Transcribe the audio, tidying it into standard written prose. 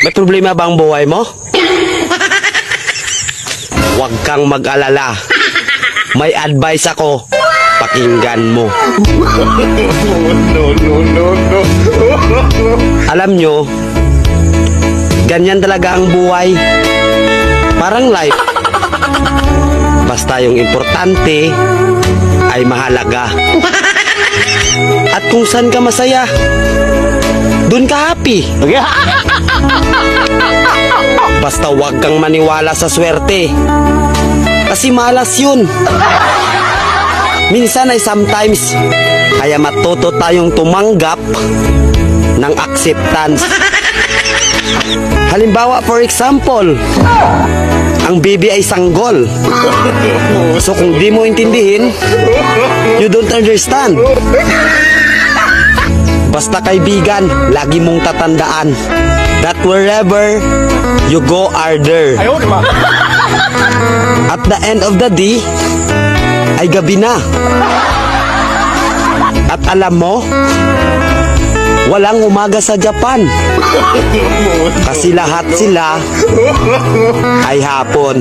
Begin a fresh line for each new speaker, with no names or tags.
May problema ba ang buhay mo? Huwag kang mag-alala. May advice ako. Pakinggan mo. Alam nyo, ganyan talaga ang buhay. Parang life. Basta yung importante ay mahalaga. At kung saan ka masaya, dun ka happy. Basta wag kang maniwala sa swerte. Kasi malas yun. Minsan ay sometimes, kaya matuto tayong tumanggap ng acceptance. Halimbawa, for example, ang baby ay sanggol. So kung di mo intindihin, you don't understand. Basta kaibigan, lagi mong tatandaan that wherever you go are there. At the end of the day, ay gabi na. At alam mo, walang umaga sa Japan. Kasi lahat sila ay hapon.